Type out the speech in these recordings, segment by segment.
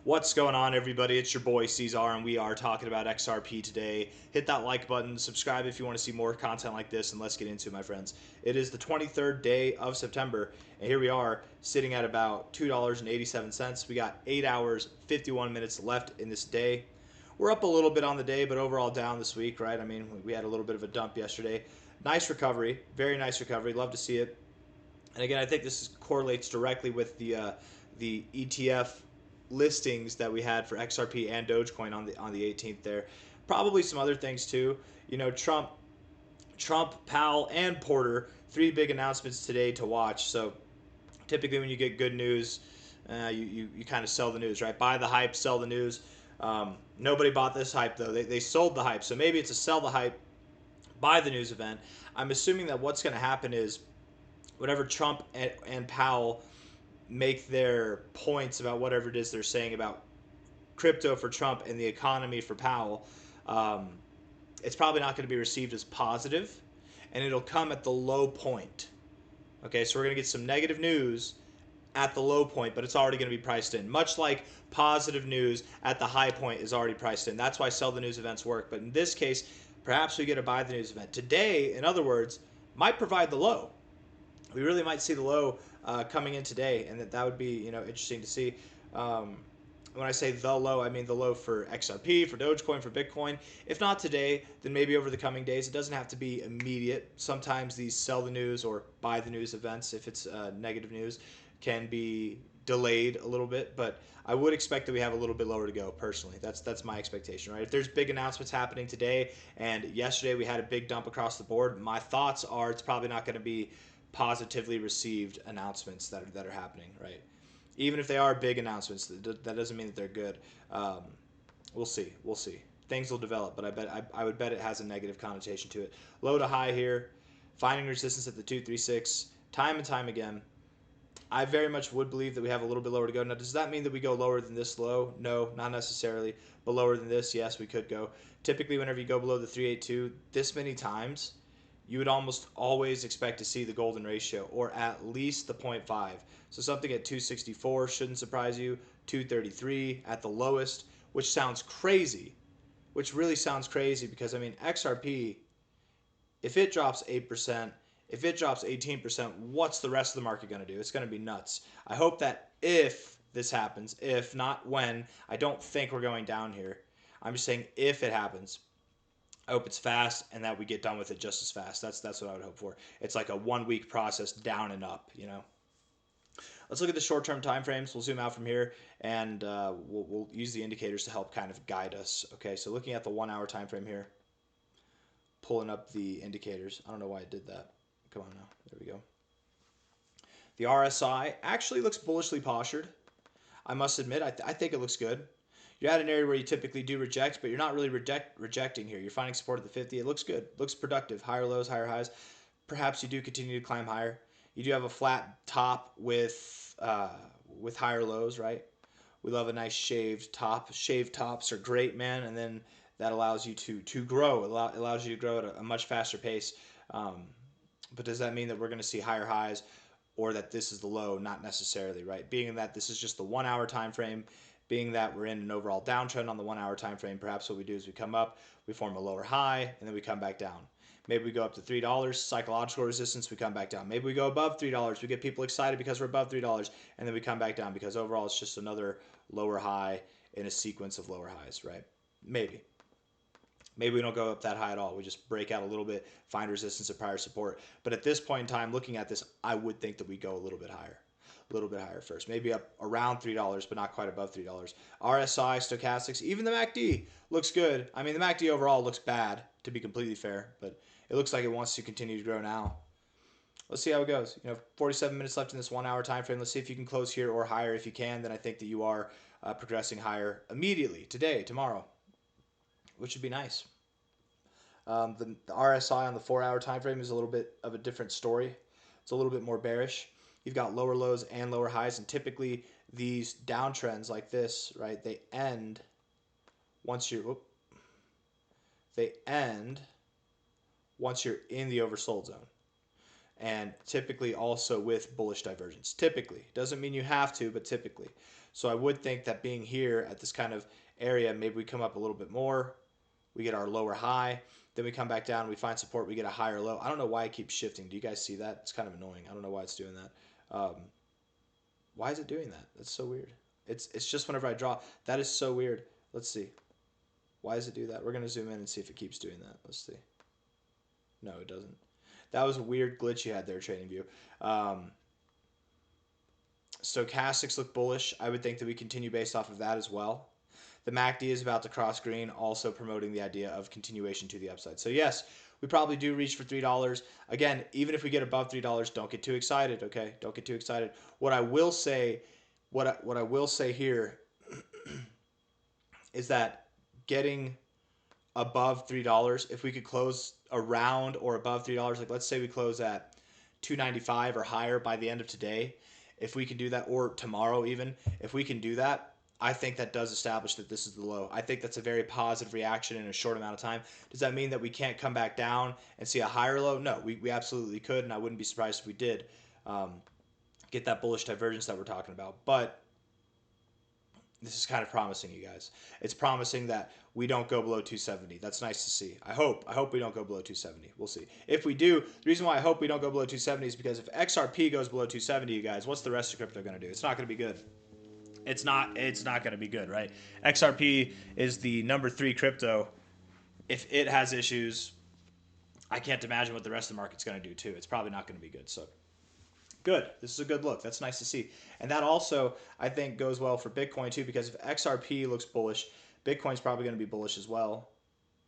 What's going on, everybody? It's your boy C-Zar, and we are talking about XRP today. Hit that like button, subscribe if you want to see more content like this, and let's get into it, my friends. It is the 23rd day of September, and here we are sitting at about $2.87. We got 8 hours, 51 minutes left in this day. We're up a little bit on the day, but overall down this week, right? I mean, we had a little bit of a dump yesterday. Nice recovery, very nice recovery. Love to see it. And again, I think this correlates directly with the ETF listings that we had for XRP and Dogecoin on the 18th there. Probably some other things too. You know, Trump, Powell, and Porter, three big announcements today to watch. So typically when you get good news, you kind of sell the news, right? Buy the hype, sell the news. Nobody bought this hype though. They sold the hype. So maybe it's a sell the hype, buy the news event. I'm assuming that what's going to happen is whatever Trump and Powell make their points about whatever it is they're saying about crypto for Trump and the economy for Powell, it's probably not going to be received as positive, and it'll come at the low point. Okay, so we're going to get some negative news at the low point, but it's already going to be priced in. Much like positive news at the high point is already priced in. That's why sell the news events work. But in this case, perhaps we get a buy the news event. Today, in other words, might provide the low. We really might see the low coming in today, and that would be interesting to see. When I say the low, I mean the low for XRP, for Dogecoin, for Bitcoin. If not today, then maybe over the coming days. It doesn't have to be immediate. Sometimes these sell the news or buy the news events, if it's negative news, can be delayed a little bit, but I would expect that we have a little bit lower to go personally. That's my expectation, right? If there's big announcements happening today, and yesterday we had a big dump across the board, my thoughts are it's probably not going to be positively received announcements that are happening, right? Even if they are big announcements, that doesn't mean that they're good. We'll see. Things will develop, but I would bet it has a negative connotation to it. Low to high here, finding resistance at the 236, time and time again. I very much would believe that we have a little bit lower to go. Now, does that mean that we go lower than this low? No, not necessarily. But lower than this, yes, we could go. Typically, whenever you go below the 382 this many times, you would almost always expect to see the golden ratio, or at least the 0.5. So something at 264 shouldn't surprise you. 233 at the lowest, which sounds crazy, which really sounds crazy because, I mean, XRP, if it drops 8%, if it drops 18%, what's the rest of the market going to do? It's going to be nuts. I hope that if this happens, if not when, I don't think we're going down here. I'm just saying if it happens, I hope it's fast and that we get done with it just as fast. That's what I would hope for. It's like a 1 week process down and up, Let's look at the short-term time frames. We'll zoom out from here, and we'll use the indicators to help kind of guide us. Okay, so looking at the 1 hour time frame here, pulling up the indicators. I don't know why I did that. Come on now. There we go. The RSI actually looks bullishly postured. I must admit, I think it looks good. You're at an area where you typically do reject, but you're not really rejecting here. You're finding support at the 50. It looks good. Looks productive. Higher lows, higher highs. Perhaps you do continue to climb higher. You do have a flat top with higher lows, right? We love a nice shaved top. Shaved tops are great, man, and then that allows you to grow. It allows you to grow at a much faster pace. But does that mean that we're going to see higher highs, or that this is the low? Not necessarily, right? Being that this is just the 1 hour time frame, being that we're in an overall downtrend on the 1 hour time frame, perhaps what we do is we come up, we form a lower high, and then we come back down. Maybe we go up to $3, psychological resistance, we come back down. Maybe we go above $3, we get people excited because we're above $3, and then we come back down because overall it's just another lower high in a sequence of lower highs, right? Maybe. Maybe we don't go up that high at all. We just break out a little bit, find resistance at prior support. But at this point in time, looking at this, I would think that we go a little bit higher. A little bit higher first. Maybe up around $3, but not quite above $3. RSI, stochastics, even the MACD looks good. I mean, the MACD overall looks bad, to be completely fair, but it looks like it wants to continue to grow now. Let's see how it goes. 47 minutes left in this 1 hour time frame. Let's see if you can close here or higher. If you can, then I think that you are progressing higher immediately, today, tomorrow, which would be nice. The RSI on the 4 hour time frame is a little bit of a different story. It's a little bit more bearish. You've got lower lows and lower highs, and typically these downtrends like this, right, they end once you're in the oversold zone. And typically also with bullish divergence. Typically. Doesn't mean you have to, but typically. So I would think that being here at this kind of area, maybe we come up a little bit more, we get our lower high, then we come back down, we find support, we get a higher low. I don't know why it keeps shifting. Do you guys see that? It's kind of annoying. I don't know why it's doing that. Why is it doing that? That's so weird. It's just whenever I draw. That is so weird. Let's see. Why does it do that? We're going to zoom in and see if it keeps doing that. Let's see. No, it doesn't. That was a weird glitch you had there, TradingView. Stochastics look bullish. I would think that we continue based off of that as well. The MACD is about to cross green, also promoting the idea of continuation to the upside. So yes, we probably do reach for $3. Again, even if we get above $3, don't get too excited, okay? Don't get too excited. What I will say, what I will say here is that getting above $3, if we could close around or above $3, like let's say we close at $2.95 or higher by the end of today, if we can do that, or tomorrow even, if we can do that, I think that does establish that this is the low. I think that's a very positive reaction in a short amount of time. Does that mean that we can't come back down and see a higher low? No, we absolutely could, and I wouldn't be surprised if we did get that bullish divergence that we're talking about. But this is kind of promising, you guys. It's promising that we don't go below 270. That's nice to see. I hope we don't go below 270. We'll see. If we do, the reason why I hope we don't go below 270 is because if XRP goes below 270, you guys, what's the rest of crypto going to do? It's not going to be good. It's not going to be good, right? XRP is the number 3 crypto. If it has issues, I can't imagine what the rest of the market's going to do too. It's probably not going to be good. So good. This is a good look. That's nice to see. And that also, I think, goes well for Bitcoin too, because if XRP looks bullish, Bitcoin's probably going to be bullish as well.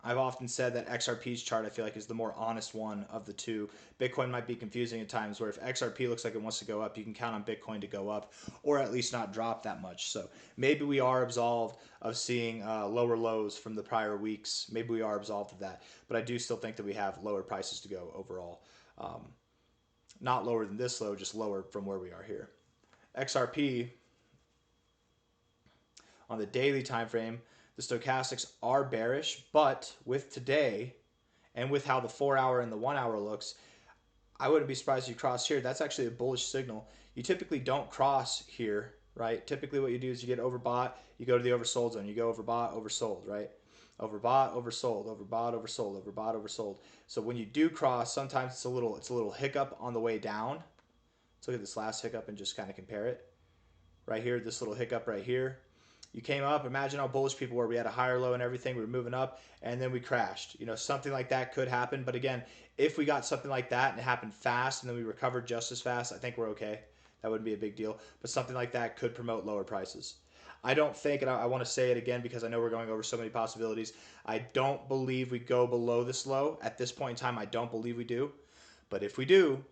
I've often said that XRP's chart, I feel like, is the more honest one of the two. Bitcoin might be confusing at times, where if XRP looks like it wants to go up, you can count on Bitcoin to go up, or at least not drop that much. So maybe we are absolved of seeing lower lows from the prior weeks. Maybe we are absolved of that. But I do still think that we have lower prices to go overall. Not lower than this low, just lower from where we are here. XRP, on the daily time frame, the stochastics are bearish, but with today and with how the 4-hour and the 1-hour looks, I wouldn't be surprised if you cross here. That's actually a bullish signal. You typically don't cross here, right? Typically what you do is you get overbought, you go to the oversold zone. You go overbought, oversold, right? Overbought, oversold, overbought, oversold, overbought, oversold. So when you do cross, sometimes it's a little hiccup on the way down. Let's look at this last hiccup and just kind of compare it. Right here, this little hiccup right here. You came up, imagine how bullish people were. We had a higher low and everything. We were moving up, and then we crashed. You know, something like that could happen. But again, if we got something like that and it happened fast and then we recovered just as fast, I think we're okay. That wouldn't be a big deal. But something like that could promote lower prices. I don't think, and I want to say it again because I know we're going over so many possibilities, I don't believe we go below this low. At this point in time, I don't believe we do. But if we do,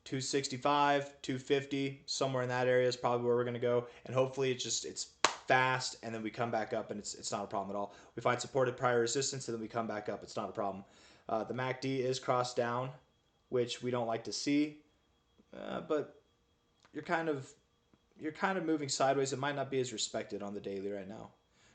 265, 250, somewhere in that area is probably where we're going to go. And hopefully it's fast, and then we come back up, and it's not a problem at all. We find supported prior resistance, and then we come back up. It's not a problem. The MACD is crossed down, which we don't like to see, but you're kind of moving sideways. It might not be as respected on the daily right now.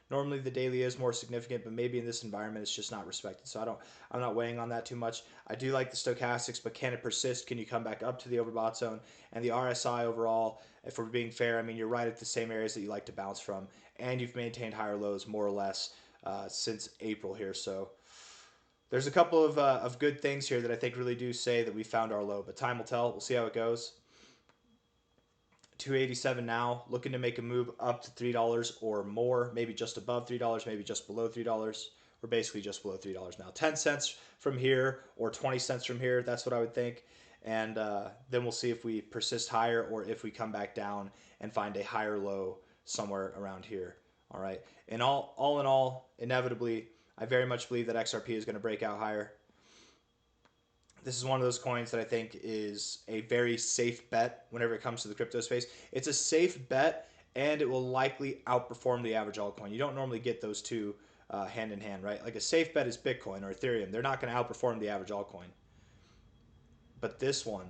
Normally the daily is more significant, but maybe in this environment it's just not respected. So I'm not weighing on that too much. I do like the stochastics, but can it persist? Can you come back up to the overbought zone? And the RSI overall, if we're being fair, I mean, you're right at the same areas that you like to bounce from, and you've maintained higher lows more or less since April here. So there's a couple of good things here that I think really do say that we found our low, but time will tell. We'll see how it goes. 287 now, looking to make a move up to $3 or more, maybe just above $3, maybe just below $3. We're basically just below $3 now. 10 cents from here or 20 cents from here, that's what I would think. And then we'll see if we persist higher or if we come back down and find a higher low somewhere around here. All right. And all in all, inevitably, I very much believe that XRP is going to break out higher. This is one of those coins that I think is a very safe bet whenever it comes to the crypto space. It's a safe bet, and it will likely outperform the average altcoin. You don't normally get those two hand in hand, right? Like a safe bet is Bitcoin or Ethereum. They're not going to outperform the average altcoin. But this one,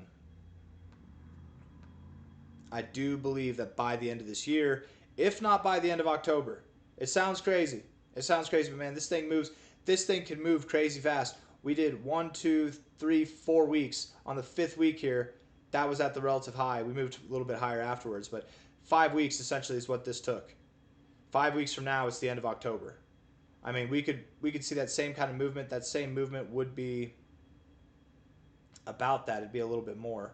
I do believe that by the end of this year, if not by the end of October, it sounds crazy. It sounds crazy, but man, this thing moves. This thing can move crazy fast. We did 1, 2, 3, 4 weeks. On the 5th week here, that was at the relative high. We moved a little bit higher afterwards, but 5 weeks essentially is what this took. 5 weeks from now, it's the end of October. I mean, we could see that same kind of movement. That same movement would be about that. It'd be a little bit more.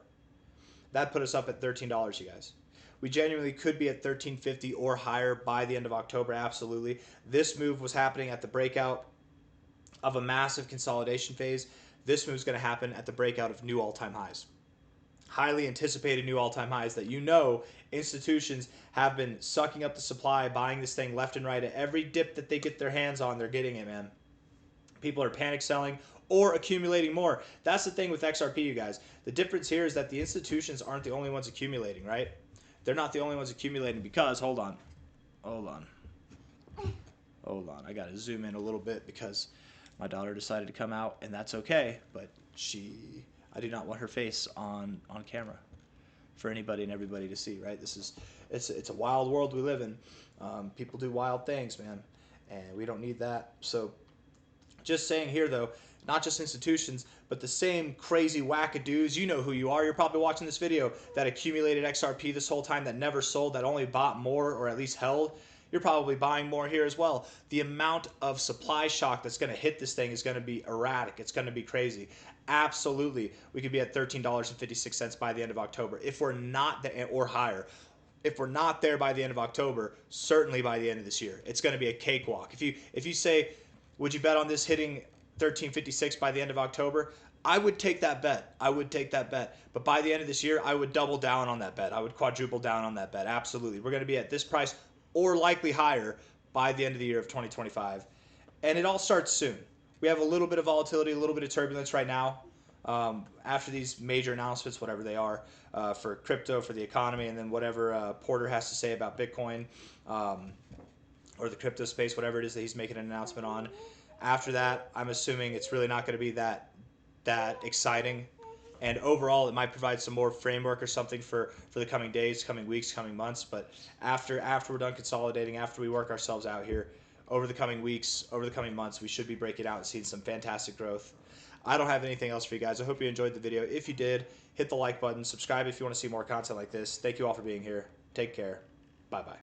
That put us up at $13, you guys. We genuinely could be at $13.50 or higher by the end of October, absolutely. This move was happening at the breakout of a massive consolidation phase. This move is going to happen at the breakout of new all-time highs. Highly anticipated new all-time highs that institutions have been sucking up the supply, buying this thing left and right. At every dip that they get their hands on, they're getting it, man. People are panic selling or accumulating more. That's the thing with XRP, you guys. The difference here is that the institutions aren't the only ones accumulating, right? They're not the only ones accumulating because, hold on. I got to zoom in a little bit because my daughter decided to come out, and that's okay, but I do not want her face on camera for anybody and everybody to see, right? It's a wild world we live in. People do wild things, man, and we don't need that. So just saying here, though, not just institutions, but the same crazy wackadoos, you know who you are. You're probably watching this video that accumulated XRP this whole time, that never sold, that only bought more or at least held. You're probably buying more here as well. The amount of supply shock that's going to hit this thing is going to be erratic. It's going to be crazy. Absolutely, we could be at $13.56 by the end of October. If we're not there, or higher. If we're not there by the end of October, certainly by the end of this year. It's going to be a cakewalk. If you say, would you bet on this hitting $13.56 by the end of October? I would take that bet. But by the end of this year, I would double down on that bet. I would quadruple down on that bet. Absolutely. We're going to be at this price or likely higher by the end of the year of 2025. And it all starts soon. We have a little bit of volatility, a little bit of turbulence right now after these major announcements, whatever they are, for crypto, for the economy, and then whatever Porter has to say about Bitcoin or the crypto space, whatever it is that he's making an announcement on. After that, I'm assuming it's really not going to be that exciting. And overall, it might provide some more framework or something for the coming days, coming weeks, coming months. But after we're done consolidating, after we work ourselves out here, over the coming weeks, over the coming months, we should be breaking out and seeing some fantastic growth. I don't have anything else for you guys. I hope you enjoyed the video. If you did, hit the like button. Subscribe if you want to see more content like this. Thank you all for being here. Take care. Bye-bye.